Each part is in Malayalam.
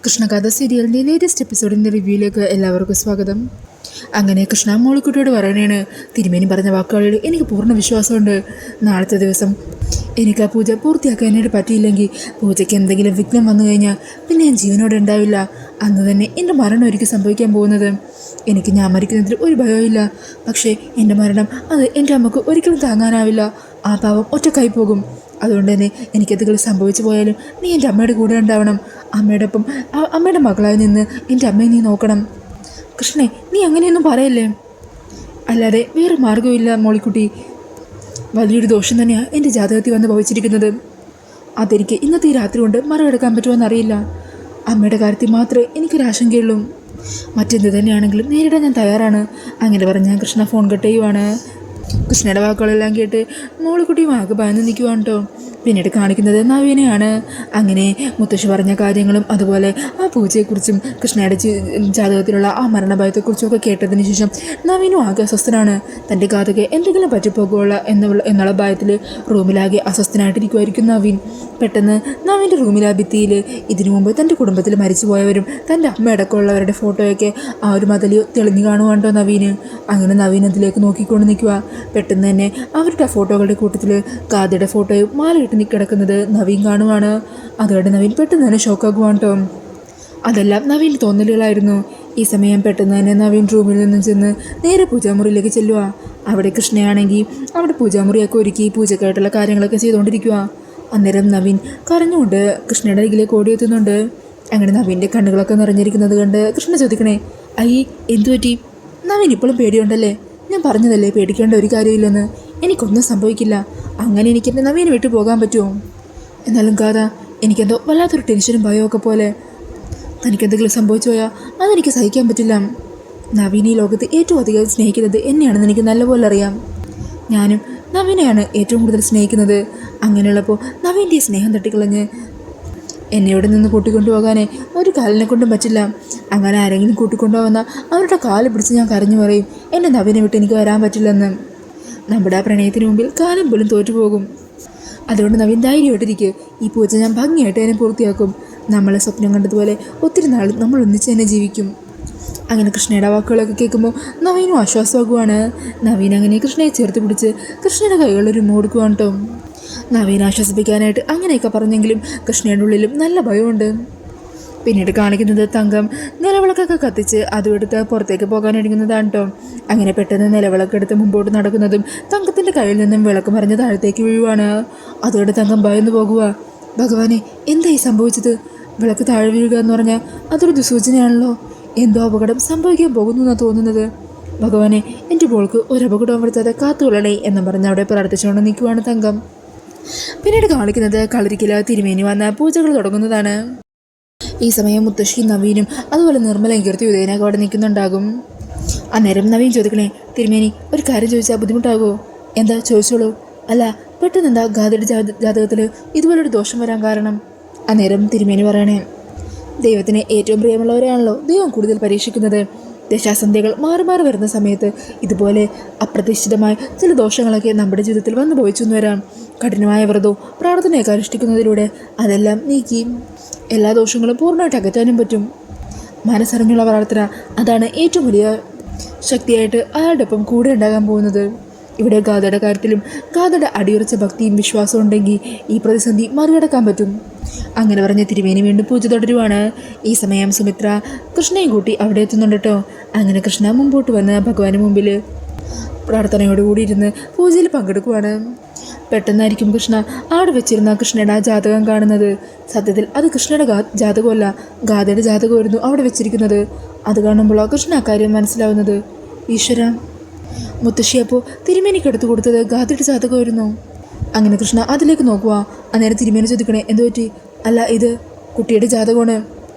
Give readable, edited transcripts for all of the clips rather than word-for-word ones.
കൃഷ്ണകഥ സീരിയലിൻ്റെ ലേറ്റസ്റ്റ് എപ്പിസോഡിൻ്റെ റിവ്യൂയിലേക്ക് എല്ലാവർക്കും സ്വാഗതം. അങ്ങനെ കൃഷ്ണ മോളിക്കുട്ടിയോട് പറയണേണ്, തിരുമേനി പറഞ്ഞ വാക്കുകളിൽ എനിക്ക് പൂർണ്ണ വിശ്വാസമുണ്ട്. നാളത്തെ ദിവസം എനിക്ക് ആ പൂജ പൂർത്തിയാക്കാനായിട്ട് പറ്റിയില്ലെങ്കിൽ പൂജയ്ക്ക് എന്തെങ്കിലും വിഘ്നം വന്നു കഴിഞ്ഞാൽ പിന്നെ ഞാൻ ജീവനോടെ ഉണ്ടാവില്ല. അന്ന് തന്നെ എൻ്റെ മരണം ഒരിക്കൽ സംഭവിക്കാൻ പോകുന്നത്. എനിക്ക് ഞാൻ മരിക്കുന്നതിൽ ഒരു ഭയമില്ല. പക്ഷേ എൻ്റെ മരണം അത് എൻ്റെ അമ്മക്ക് ഒരിക്കലും താങ്ങാനാവില്ല. ആ പാവം ഒറ്റക്കായി പോകും. അതുകൊണ്ട് തന്നെ എനിക്കെന്തെങ്കിലും സംഭവിച്ചു പോയാലും നീ എൻ്റെ അമ്മയുടെ കൂടെ ഉണ്ടാവണം. അമ്മയോടൊപ്പം അമ്മയുടെ മകളായി നിന്ന് എൻ്റെ അമ്മയെ നീ നോക്കണം. കൃഷ്ണേ, നീ അങ്ങനെയൊന്നും പറയല്ലേ. അല്ലാതെ വേറെ മാർഗ്ഗമില്ല മോളിക്കുട്ടി. വലിയൊരു ദോഷം തന്നെയാണ് എൻ്റെ ജാതകത്തിൽ വന്ന് ഭവിച്ചിരിക്കുന്നത്. അതെനിക്ക് ഇന്നത്തെ ഈ രാത്രി കൊണ്ട് മറികടക്കാൻ പറ്റുമോയെന്നറിയില്ല. അമ്മയുടെ കാര്യത്തിൽ മാത്രമേ എനിക്കൊരാശങ്കയുള്ളൂ. മറ്റെന്ത് തന്നെയാണെങ്കിലും നേരിടാൻ ഞാൻ തയ്യാറാണ്. അങ്ങനെ പറഞ്ഞ് ഞാൻ കൃഷ്ണ ഫോൺ കട്ട് ചെയ്യുവാണ്. കൃഷ്ണയുടെ വാക്കുകളെല്ലാം കേട്ട് മോളിക്കുട്ടിയും ആകെ ഭയന്ന് നിൽക്കുവാണ് കേട്ടോ. പിന്നീട് കാണിക്കുന്നത് നവീനെയാണ്. അങ്ങനെ മുത്തശ്ശി പറഞ്ഞ കാര്യങ്ങളും അതുപോലെ ആ പൂജയെക്കുറിച്ചും കൃഷ്ണയുടെ ജാതകത്തിലുള്ള ആ മരണഭയത്തെക്കുറിച്ചും ഒക്കെ കേട്ടതിന് ശേഷം നവീനും ആകെ അസ്വസ്ഥനാണ്. തൻ്റെ ഗാതകെ എന്തെങ്കിലും പറ്റിപ്പോകുള്ള എന്നുള്ള ഭയത്തിൽ റൂമിലാകെ അസ്വസ്ഥനായിട്ടിരിക്കുമായിരിക്കും നവീൻ. പെട്ടെന്ന് നവീൻ്റെ റൂമിലെ ഭിത്തിയിൽ ഇതിനു മുമ്പ് തൻ്റെ കുടുംബത്തിൽ മരിച്ചുപോയവരും തൻ്റെ അമ്മയടക്കമുള്ളവരുടെ ഫോട്ടോയൊക്കെ ആ ഒരു മതിൽ തെളിഞ്ഞു കാണുവാണ്ടോ നവീന്. അങ്ങനെ നവീൻ അതിലേക്ക് നോക്കിക്കൊണ്ട് നിൽക്കുക. പെട്ടെന്ന് തന്നെ അവരുടെ ഫോട്ടോകളുടെ കൂട്ടത്തിൽ ഗാഥയുടെ ഫോട്ടോയും മാലയിട്ട് കിടക്കുന്നത് നവീൻ കാണുവാണ്. അതോടെ നവീൻ പെട്ടെന്ന് തന്നെ ഷോക്കാകുവാണ് കേട്ടോ. അതെല്ലാം നവീൻ്റെ തോന്നലുകളായിരുന്നു. ഈ സമയം പെട്ടെന്ന് തന്നെ നവീൻ റൂമിൽ നിന്നും ചെന്ന് നേരെ പൂജാമുറിയിലേക്ക് ചെല്ലുക. അവിടെ കൃഷ്ണയാണെങ്കിൽ അവിടെ പൂജാമുറിയൊക്കെ ഒരുക്കി പൂജക്കായിട്ടുള്ള കാര്യങ്ങളൊക്കെ ചെയ്തുകൊണ്ടിരിക്കുക. അന്നേരം നവീൻ കരഞ്ഞുകൊണ്ട് കൃഷ്ണയുടെ അരികിലേക്ക് ഓടിയെത്തുന്നുണ്ട്. അങ്ങനെ നവീൻ്റെ കണ്ണുകളൊക്കെ നിറഞ്ഞിരിക്കുന്നത് കണ്ട് കൃഷ്ണ ചോദിക്കണേ, അയ്യേ എന്തു പറ്റി? നവീൻ ഇപ്പോഴും പേടിയുണ്ടല്ലേ? ഞാൻ പറഞ്ഞതല്ലേ പേടിക്കേണ്ട ഒരു കാര്യമില്ലെന്ന്. എനിക്കൊന്നും സംഭവിക്കില്ല. അങ്ങനെ എനിക്ക് എൻ്റെ നവീനെ വിട്ടു പോകാൻ പറ്റുമോ? എന്നാലും ഗാഥ, എനിക്കെന്തോ വല്ലാത്തൊരു ടെൻഷനും ഭയമൊക്കെ പോലെ. തനിക്കെന്തെങ്കിലും സംഭവിച്ചു പോയാൽ അതെനിക്ക് സഹിക്കാൻ പറ്റില്ല. നവീൻ ഈ ലോകത്ത് ഏറ്റവും അധികം സ്നേഹിക്കുന്നത് എന്നെയാണെന്ന് എനിക്ക് നല്ലപോലെ അറിയാം. ഞാനും നവീനെയാണ് ഏറ്റവും കൂടുതൽ സ്നേഹിക്കുന്നത്. അങ്ങനെയുള്ളപ്പോൾ നവീൻ്റെ സ്നേഹം തട്ടിക്കളഞ്ഞ് എന്നെ ഇവിടെ നിന്ന് കൂട്ടിക്കൊണ്ടുപോകാനേ ഒരു കാലിനെ കൊണ്ടും പറ്റില്ല. അങ്ങനെ ആരെങ്കിലും കൂട്ടിക്കൊണ്ടുപോകുന്ന അവരുടെ കാല് പിടിച്ച് ഞാൻ കരഞ്ഞു പറയും, എൻ്റെ നവീനെ വിട്ട് എനിക്ക് വരാൻ പറ്റില്ലെന്ന്. നമ്മുടെ ആ പ്രണയത്തിന് മുമ്പിൽ കാലം പോലും തോറ്റുപോകും. അതുകൊണ്ട് നവീൻ ധൈര്യമായിട്ടിരിക്കുക. ഈ പൂജ ഞാൻ ഭംഗിയായിട്ട് തന്നെ പൂർത്തിയാക്കും. നമ്മളെ സ്വപ്നം കണ്ടതുപോലെ ഒത്തിരി നാൾ നമ്മൾ ഒന്നിച്ച് തന്നെ ജീവിക്കും. അങ്ങനെ കൃഷ്ണയുടെ വാക്കുകളൊക്കെ കേൾക്കുമ്പോൾ നവീനും ആശ്വാസമാകുവാണ്. നവീൻ അങ്ങനെ കൃഷ്ണയെ ചേർത്ത് പിടിച്ച് കൃഷ്ണയുടെ കൈകളിലൊരു കൊടുക്കുവാണ് കേട്ടോ. നവീൻ ആശ്വസിപ്പിക്കാനായിട്ട് അങ്ങനെയൊക്കെ പറഞ്ഞെങ്കിലും കൃഷ്ണയുടെ ഉള്ളിലും നല്ല ഭയമുണ്ട്. പിന്നീട് കാണിക്കുന്നത് തങ്കം നിലവിളക്കൊക്കെ കത്തിച്ച് അതും എടുത്ത് പുറത്തേക്ക് പോകാൻ ഒരുങ്ങുന്നതാണ് കേട്ടോ. അങ്ങനെ പെട്ടെന്ന് നിലവിളക്ക് എടുത്ത് മുമ്പോട്ട് നടക്കുന്നതും തങ്കത്തിൻ്റെ കയ്യിൽ നിന്നും വിളക്ക് മറിഞ്ഞ് താഴത്തേക്ക് വീഴുവാണ്. അതോടെ തങ്കം ഭയന്നു പോകുക. ഭഗവാനെ, എന്തായി സംഭവിച്ചത്? വിളക്ക് താഴെ വീഴുക എന്ന് പറഞ്ഞാൽ അതൊരു ദുസൂചനയാണല്ലോ. എന്തോ അപകടം സംഭവിക്കാൻ പോകുന്നു എന്നാണ് തോന്നുന്നത്. ഭഗവാനെ, എൻ്റെ മോൾക്ക് ഒരു അപകടം വരുത്താതെ കാത്തുകൊള്ളണേ എന്ന് പറഞ്ഞ് അവിടെ പ്രാർത്ഥിച്ചുകൊണ്ട് നിൽക്കുവാണ് തങ്കം. പിന്നീട് കാണിക്കുന്നത് കളരിക്കല തിരുമേനി വന്ന പൂജകൾ തുടങ്ങുന്നതാണ്. ഈ സമയം മുത്തശ്ശി നവീനും അതുപോലെ നിർമ്മലയും കീർത്തി ഉദയനൊക്കെ അവിടെ നിൽക്കുന്നുണ്ടാകും. അന്നേരം നവീൻ ചോദിക്കണേ, തിരുമേനി ഒരു കാര്യം ചോദിച്ചാൽ ബുദ്ധിമുട്ടാകുമോ? എന്താ, ചോദിച്ചോളൂ. അല്ല, പെട്ടെന്ന് എന്താ ഗാഥയുടെ ജാതകത്തിൽ ഇതുപോലൊരു ദോഷം വരാൻ കാരണം? അന്നേരം തിരുമേനി പറയണേ, ദൈവത്തിന് ഏറ്റവും പ്രിയമുള്ളവരെയാണല്ലോ ദൈവം കൂടുതൽ പരീക്ഷിക്കുന്നത്. ദശാസന്ധ്യകൾ മാറി മാറി വരുന്ന സമയത്ത് ഇതുപോലെ അപ്രതീക്ഷിതമായ ചില ദോഷങ്ങളൊക്കെ നമ്മുടെ ജീവിതത്തിൽ വന്നു ഭവിച്ചെന്ന് വരാം. കഠിനമായ വ്രതവും പ്രാർത്ഥനയൊക്കെ അനുഷ്ഠിക്കുന്നതിലൂടെ അതെല്ലാം നീക്കി എല്ലാ ദോഷങ്ങളും പൂർണ്ണമായിട്ട് അകറ്റാനും പറ്റും. മനസ്സറിഞ്ഞുള്ള പ്രാർത്ഥന, അതാണ് ഏറ്റവും വലിയ ശക്തിയായിട്ട് അയാളുടെ ഒപ്പം കൂടെ ഉണ്ടാകാൻ പോകുന്നത്. ഇവിടെ ഗാഥയുടെ കാര്യത്തിലും ഗാഥയുടെ അടിയുറച്ച ഭക്തിയും വിശ്വാസവും ഉണ്ടെങ്കിൽ ഈ പ്രതിസന്ധി മറികടക്കാൻ പറ്റും. അങ്ങനെ പറഞ്ഞ് തിരുമേനി വീണ്ടും പൂജ തുടരുവാണ്. ഈ സമയം സുമിത്ര കൃഷ്ണയും കൂട്ടി അവിടെ എത്തുന്നുണ്ട് കേട്ടോ. അങ്ങനെ കൃഷ്ണ മുമ്പോട്ട് വന്ന് ഭഗവാന് മുമ്പിൽ പ്രാർത്ഥനയോടുകൂടി ഇരുന്ന് പൂജയിൽ പങ്കെടുക്കുവാണ്. പെട്ടെന്നായിരിക്കും കൃഷ്ണ അവിടെ വെച്ചിരുന്ന കൃഷ്ണയുടെ ആ ജാതകം കാണുന്നത്. സത്യത്തിൽ അത് കൃഷ്ണയുടെ ജാതകമല്ല, ഗാഥയുടെ ജാതകമായിരുന്നു അവിടെ വെച്ചിരിക്കുന്നത്. അത് കാണുമ്പോൾ കൃഷ്ണ ആ കാര്യം മനസ്സിലാവുന്നത്. ഈശ്വര, മുത്തശ്ശി അപ്പോൾ തിരുമേനിക്ക് എടുത്തു കൊടുത്തത് ഗാഥയുടെ ജാതകമായിരുന്നു. അങ്ങനെ കൃഷ്ണ അതിലേക്ക് നോക്കുക. അന്നേരം തിരുമേനി ചോദിക്കണേ, എന്തു പറ്റി? അല്ല, ഇത് കുട്ടിയുടെ ജാതകമാണ്.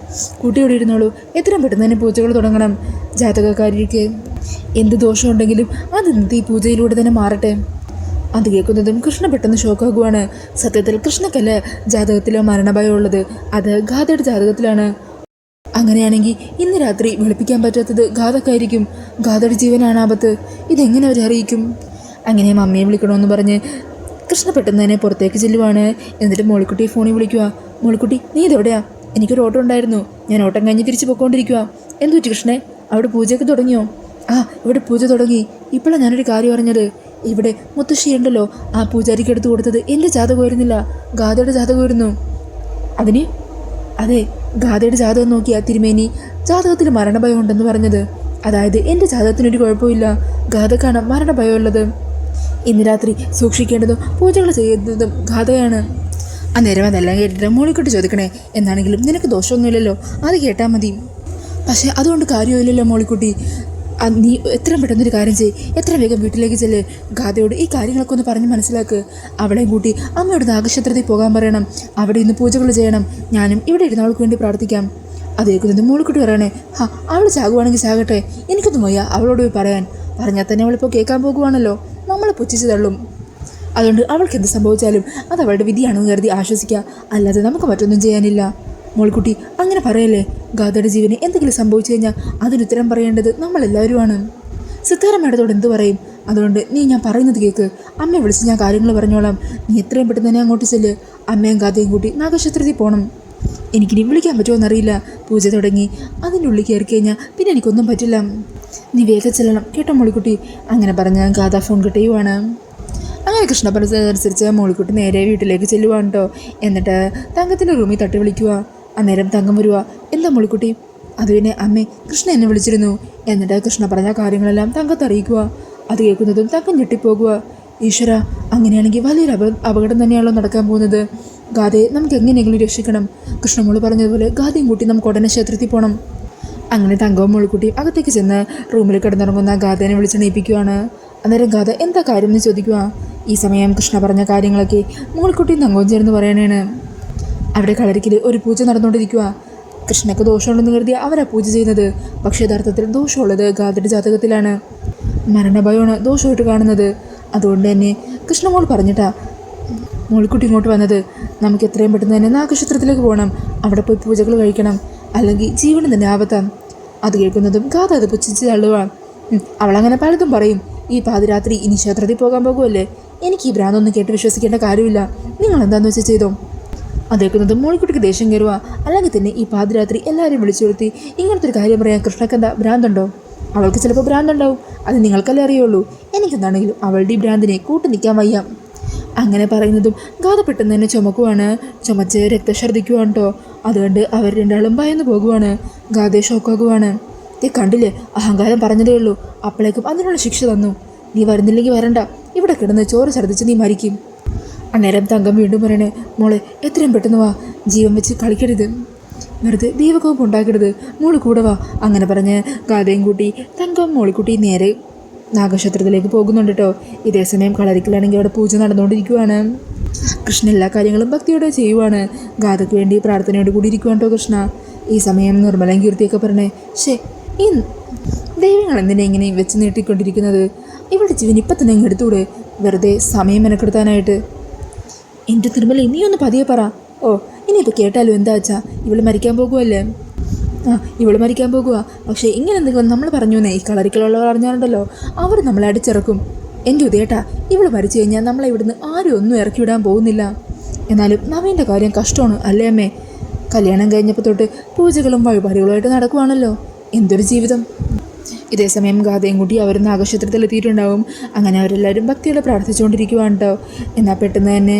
കുട്ടിയോടെ ഇരുന്നോളൂ, എത്രയും പെട്ടെന്ന് തന്നെ പൂജകൾ തുടങ്ങണം. ജാതകക്കാരിക്ക് എന്ത് ദോഷമുണ്ടെങ്കിലും അത് ഇന്നത്തെ ഈ പൂജയിലൂടെ തന്നെ മാറട്ടെ. അത് കേൾക്കുന്നതും കൃഷ്ണ പെട്ടെന്ന് ഷോക്കാകുവാണ്. സത്യത്തിൽ കൃഷ്ണക്കല്ല ജാതകത്തിലോ മരണഭയമുള്ളത്, അത് ഗാഥയുടെ ജാതകത്തിലാണ്. അങ്ങനെയാണെങ്കിൽ ഇന്ന് രാത്രി വെളുപ്പിക്കാൻ പറ്റാത്തത് ഗാഥക്കായിരിക്കും. ഗാഥയുടെ ജീവനാണ് ആപത്ത്. ഇതെങ്ങനെ അവരെ അറിയിക്കും? അങ്ങനെ മമ്മിയെ വിളിക്കണമെന്ന് പറഞ്ഞ് കൃഷ്ണ പെട്ടെന്ന് തന്നെ പുറത്തേക്ക് ചെല്ലുവാണ്. എന്നിട്ട് മോളിക്കുട്ടി ഫോണിൽ വിളിക്കുക. മോളിക്കുട്ടി, നീ ഇതെവിടെയാ? എനിക്കൊരു ഓട്ടം ഉണ്ടായിരുന്നു. ഞാൻ ഓട്ടം കഴിഞ്ഞ് തിരിച്ചു പോയിക്കൊണ്ടിരിക്കുക. എന്തു പറ്റി കൃഷ്ണേ? അവിടെ പൂജയൊക്കെ തുടങ്ങിയോ? ആ, ഇവിടെ പൂജ തുടങ്ങി. ഇപ്പോഴാണ് ഞാനൊരു കാര്യം അറിഞ്ഞത്. ഇവിടെ മുത്തശ്ശിയുണ്ടല്ലോ, ആ പൂജാരിക്ക് എടുത്തു കൊടുത്തത് എൻ്റെ ജാതകമായിരുന്നില്ല, ഗാഥയുടെ ജാതകമായിരുന്നു. അതിന്? അതെ, ഗാഥയുടെ ജാതകം നോക്കിയാ തിരുമേനി ജാതകത്തിൽ മരണഭയം ഉണ്ടെന്ന് പറഞ്ഞത്. അതായത് എൻ്റെ ജാതകത്തിനൊരു കുഴപ്പമില്ല, ഗാഥക്കാണ് മരണഭയമുള്ളത്. ഇന്ന് രാത്രി സൂക്ഷിക്കേണ്ടതും പൂജകൾ ചെയ്യുന്നതും ഗാഥയാണ്. അന്നേരം അതെല്ലാം കേട്ടിട്ട് മോളിക്കോട്ട് ചോദിക്കണേ, എന്നാണെങ്കിലും നിനക്ക് ദോഷമൊന്നുമില്ലല്ലോ, അത് കേട്ടാൽ മതി. പക്ഷേ അതുകൊണ്ട് കാര്യമില്ലല്ലോ മോളിക്കുട്ടി. നീ എത്രയും പെട്ടെന്നൊരു കാര്യം ചെയ്യ്, എത്ര വേഗം വീട്ടിലേക്ക് ചെല്ല്. ഗാഥയോട് ഈ കാര്യങ്ങളൊക്കെ ഒന്ന് പറഞ്ഞ് മനസ്സിലാക്ക്. അവളെയും കൂട്ടി അമ്മയോട് നാഗക്ഷേത്രത്തിൽ പോകാൻ പറയണം. അവിടെ ഇന്ന് പൂജകൾ ചെയ്യണം. ഞാനും ഇവിടെ ഇരുന്ന് അവൾക്ക് വേണ്ടി പ്രാർത്ഥിക്കാം. അതേക്കുന്നത് മോളിക്കുട്ടി പറയണേ, അവൾ ചാകുവാണെങ്കിൽ ചാകട്ടെ, എനിക്കൊന്നും വയ്യ അവളോട് പോയി പറയാൻ. പറഞ്ഞാൽ തന്നെ അവളിപ്പോൾ കേൾക്കാൻ പോകുവാണല്ലോ, നമ്മളെ പുച്ഛിച്ച് തള്ളും. അതുകൊണ്ട് അവൾക്ക് എന്ത് സംഭവിച്ചാലും അത് അവളുടെ വിധിയാണെന്ന് കരുതി ആശ്വസിക്കുക, അല്ലാതെ നമുക്ക് മറ്റൊന്നും ചെയ്യാനില്ല. മോൾക്കുട്ടി അങ്ങനെ പറയല്ലേ. ഗാഥയുടെ ജീവന് എന്തെങ്കിലും സംഭവിച്ചു കഴിഞ്ഞാൽ അതിനുത്തരം പറയേണ്ടത് നമ്മളെല്ലാവരുമാണ്. സിത്താര മേഡത്തോട് എന്ത് പറയും? അതുകൊണ്ട് നീ ഞാൻ പറയുന്നത് കേൾക്ക്. അമ്മയെ വിളിച്ച് ഞാൻ കാര്യങ്ങൾ പറഞ്ഞോളാം. നീ എത്രയും പെട്ടെന്ന് തന്നെ അങ്ങോട്ട് ചെല്ല്. അമ്മയും ഗാഥയും കൂട്ടി നാഗക്ഷേത്രത്തിൽ പോകണം. എനിക്കിനി വിളിക്കാൻ പറ്റുമോ എന്നറിയില്ല. പൂജ തുടങ്ങി അതിൻ്റെ ഉള്ളിൽ കയറി കഴിഞ്ഞാൽ പിന്നെ എനിക്കൊന്നും പറ്റില്ല. നീ വേഗം ചെല്ലണം കേട്ടോ മോളിക്കുട്ടി. അങ്ങനെ പറഞ്ഞാൽ ഗാഥ ഫോൺ കിട്ടുകയുമാണ്. അങ്ങനെ കൃഷ്ണ പറഞ്ഞതനുസരിച്ച് മോളിക്കുട്ടി നേരെ വീട്ടിലേക്ക് ചെല്ലുവാണ് കേട്ടോ. എന്നിട്ട് തങ്കത്തിൻ്റെ റൂമിൽ തട്ടി വിളിക്കുക. അന്നേരം തങ്കം വരുക. എന്താ മോളിക്കുട്ടി? അത് പിന്നെ അമ്മേ, കൃഷ്ണ എന്നെ വിളിച്ചിരുന്നു. എന്നിട്ട് കൃഷ്ണ പറഞ്ഞ കാര്യങ്ങളെല്ലാം തങ്കത്തെ അറിയിക്കുക. അത് കേൾക്കുന്നതും തങ്കം ഞെട്ടിപ്പോകുക. ഈശ്വര, അങ്ങനെയാണെങ്കിൽ വലിയൊരു അപകടം തന്നെയാണല്ലോ നടക്കാൻ പോകുന്നത്. ഗാഥയെ നമുക്ക് എങ്ങനെയെങ്കിലും രക്ഷിക്കണം. കൃഷ്ണമോള് പറഞ്ഞതുപോലെ ഗാഥയും കൂട്ടി നമുക്ക് ഉടനെ ക്ഷേത്രത്തിൽ പോകണം. അങ്ങനെ തങ്കവും മോളിക്കുട്ടിയും അകത്തേക്ക് ചെന്ന് റൂമിൽ കിടന്നിറങ്ങുന്ന ഗാഥേനെ വിളിച്ചെണീപ്പിക്കുകയാണ്. അന്നേരം ഗാഥ എന്താ കാര്യം എന്ന് ചോദിക്കുക. ഈ സമയം കൃഷ്ണ പറഞ്ഞ കാര്യങ്ങളൊക്കെ മോളിക്കുട്ടിയും തങ്കവും ചേർന്ന് പറയണേണ്. അവിടെ കളരിക്കൽ ഒരു പൂജ നടന്നുകൊണ്ടിരിക്കുക. കൃഷ്ണക്ക് ദോഷമുണ്ടെന്ന് കരുതി അവരാ പൂജ ചെയ്യുന്നത്. പക്ഷേ യഥാർത്ഥത്തിൽ ദോഷമുള്ളത് ഗാഥയുടെ ജാതകത്തിലാണ്. മരണഭയമാണ് ദോഷമായിട്ട് കാണുന്നത്. അതുകൊണ്ട് തന്നെ കൃഷ്ണമോൾ പറഞ്ഞിട്ടാ മോളിക്കുട്ടി ഇങ്ങോട്ട് വന്നത്. നമുക്ക് എത്രയും പെട്ടെന്ന് തന്നെ നാഗക്ഷേത്രത്തിലേക്ക് പോകണം. അവിടെ പോയി പൂജകൾ കഴിക്കണം, അല്ലെങ്കിൽ ജീവന് തന്നെ ആപത്താം. അത് കേൾക്കുന്നതും ഗാഥ അത് പുച്ഛിച്ച് തള്ളുവാണ്. അവളങ്ങനെ പലതും പറയും. ഈ പാതിരാത്രി ഇനി ക്ഷേത്രത്തിൽ പോകാൻ പോകുമല്ലേ? എനിക്ക് ഈ ഭ്രാന്തൊന്നും കേട്ട് വിശ്വസിക്കേണ്ട കാര്യമില്ല. നിങ്ങൾ എന്താണെന്ന് വെച്ചാൽ ചെയ്തോ. അതേക്കുന്നതും മോളിക്കുട്ടിക്ക് ദേഷ്യം കയറുക. അല്ലെങ്കിൽ തന്നെ ഈ പാതിരാത്രി എല്ലാവരും വിളിച്ചു വരുത്തി ഇങ്ങനത്തെ ഒരു കാര്യം പറയാൻ കൃഷ്ണക്ക് എന്താ ഭ്രാന്തുണ്ടോ? അവൾക്ക് ചിലപ്പോൾ ഭ്രാന്തുണ്ടാവും, അത് നിങ്ങൾക്കല്ലേ അറിയുള്ളൂ. എനിക്കെന്താണെങ്കിലും അവളുടെ ഈ ഭ്രാന്തിനെ കൂട്ടി നിൽക്കാൻ വയ്യ. അങ്ങനെ പറയുന്നതും ഗാഥ പെട്ടെന്ന് തന്നെ ചുമക്കുവാണ്. ചുമച്ച് രക്തഛർദ്ദിക്കുവാണ് കേട്ടോ. അതുകൊണ്ട് അവർ രണ്ടാളും ഭയന്ന് പോകുവാണ്. ഗാഥയെ ഷോക്കാകുവാണ്. കണ്ടില്ലേ, അഹങ്കാരം പറഞ്ഞതേ ഉള്ളൂ, അപ്പോഴേക്കും അതിനുള്ള ശിക്ഷ തന്നു. നീ വരുന്നില്ലെങ്കിൽ വരണ്ട, ഇവിടെ കിടന്ന് ചോര ഛർദ്ദിച്ച് നീ മരിക്കും. അന്നേരം തങ്കം വീണ്ടും പറയണേ, മോളെ എത്രയും പെട്ടെന്ന് വാ, ജീവൻ വെച്ച് കളിക്കരുത്, വെറുതെ ദൈവകോപം ഉണ്ടാക്കരുത്, മോള് കൂടെ വാ. അങ്ങനെ പറഞ്ഞ് ഗാഥയും കൂട്ടി തങ്കം മോളിക്കുട്ടി നേരെ നാഗക്ഷേത്രത്തിലേക്ക് പോകുന്നുണ്ട് കേട്ടോ. ഇതേസമയം കളരിക്കലാണെങ്കിൽ അവിടെ പൂജ നടന്നുകൊണ്ടിരിക്കുവാണ്. കൃഷ്ണ എല്ലാ കാര്യങ്ങളും ഭക്തിയോടെ ചെയ്യുവാണ്. ഗാഥയ്ക്ക് വേണ്ടി പ്രാർത്ഥനയോട് കൂടി ഇരിക്കുവാണ് കേട്ടോ കൃഷ്ണ. ഈ സമയം നിർമ്മലയും കീർത്തിയൊക്കെ പറഞ്ഞേ, ഈ ദൈവങ്ങൾ എന്തിനെ ഇങ്ങനെ വെച്ച് നീട്ടിക്കൊണ്ടിരിക്കുന്നത്? ഇവിടെ ജീവൻ ഇപ്പം തന്നെ അങ്ങ് എടുത്തൂടെ, വെറുതെ സമയം മെനക്കെടുത്താനായിട്ട്. എൻ്റെ നിർമ്മല, നീ ഒന്ന് പതിയെ പറ. ഓ, ഇനിയിപ്പോൾ കേട്ടാലും എന്താ വെച്ചാ, ഇവള് മരിക്കാൻ പോകുമല്ലേ? ഇവള് മരിക്കാൻ പോകുക. പക്ഷേ ഇങ്ങനെ എന്തെങ്കിലും നമ്മൾ പറഞ്ഞു എന്നേ ഈ കളരിക്കലുള്ളവർ അറിഞ്ഞാലുണ്ടല്ലോ, അവർ നമ്മളെ അടിച്ചിറക്കും. എൻ്റെ ഉദയേട്ടാ, ഇവള് മരിച്ചു കഴിഞ്ഞാൽ നമ്മളെ ഇവിടുന്ന് ആരും ഒന്നും ഇറക്കി വിടാൻ പോകുന്നില്ല. എന്നാലും നവീൻ്റെ കാര്യം കഷ്ടമാണ് അല്ലേ അമ്മേ? കല്യാണം കഴിഞ്ഞപ്പോൾ തൊട്ട് പൂജകളും വഴിപാടുകളുമായിട്ട് നടക്കുവാണല്ലോ. എന്തൊരു ജീവിതം. ഇതേസമയം ഗാഥയും കൂട്ടി അവർ നാഗക്ഷേത്രത്തിൽ എത്തിയിട്ടുണ്ടാവും. അങ്ങനെ അവരെല്ലാവരും ഭക്തിയോടെ പ്രാർത്ഥിച്ചുകൊണ്ടിരിക്കുവാണ് കേട്ടോ. എന്നാൽ പെട്ടെന്ന് തന്നെ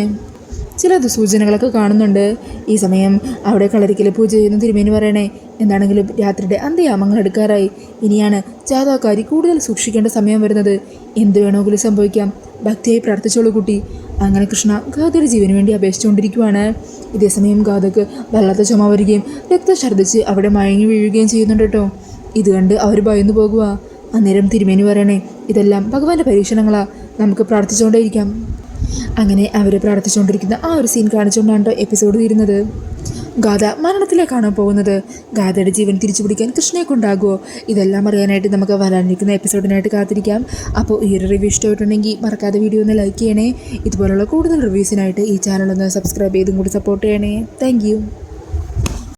ചില സൂചനകളൊക്കെ കാണുന്നുണ്ട്. ഈ സമയം അവിടെ കളരിക്കൽ പൂജ ചെയ്യുന്ന തിരുമേനി പറയണേ, എന്താണെങ്കിലും രാത്രിയുടെ അന്ത്യയാമങ്ങൾ എടുക്കാറായി. ഇനിയാണ് ജാതകക്കാരി കൂടുതൽ സൂക്ഷിക്കേണ്ട സമയം വരുന്നത്. എന്ത് വേണമെങ്കിലും സംഭവിക്കാം, ഭക്തിയായി പ്രാർത്ഥിച്ചോളൂ കുട്ടി. അങ്ങനെ കൃഷ്ണ ഗാഥയുടെ ജീവന് വേണ്ടി അപേക്ഷിച്ചുകൊണ്ടിരിക്കുവാണ്. ഇതേസമയം ഗാഥയ്ക്ക് വല്ലാത്ത ചുമ വരികയും രക്തം ഛർദ്ദിച്ച് അവിടെ മയങ്ങി വീഴുകയും ചെയ്യുന്നുണ്ട് കേട്ടോ. ഇത് കണ്ട് അവർ ഭയന്നു പോകുക. അന്നേരം തിരുമേനി പറയണേ, ഇതെല്ലാം ഭഗവാന്റെ പരീക്ഷണങ്ങളാ, നമുക്ക് പ്രാർത്ഥിച്ചുകൊണ്ടേയിരിക്കാം. അങ്ങനെ അവർ പ്രാർത്ഥിച്ചുകൊണ്ടിരിക്കുന്ന ആ ഒരു സീൻ കാണിച്ചുകൊണ്ടാണ് എപ്പിസോഡ് തീരുന്നത്. ഗാഥ മരണത്തിലേക്കാണോ പോകുന്നത്? ഗാഥയുടെ ജീവൻ തിരിച്ചു പിടിക്കാൻ കൃഷ്ണയെ കൊണ്ടാകുമോ? ഇതെല്ലാം അറിയാനായിട്ട് നമുക്ക് വരാനിരിക്കുന്ന എപ്പിസോഡിനായിട്ട് കാത്തിരിക്കാം. അപ്പോൾ ഈ ഒരു റിവ്യൂ ഇഷ്ടമായിട്ടുണ്ടെങ്കിൽ മറക്കാതെ വീഡിയോ ഒന്ന് ലൈക്ക് ചെയ്യണേ. ഇതുപോലുള്ള കൂടുതൽ റിവ്യൂസിനായിട്ട് ഈ ചാനൽ ഒന്ന് സബ്സ്ക്രൈബ് ചെയ്തും കൂടി സപ്പോർട്ട് ചെയ്യണേ. താങ്ക്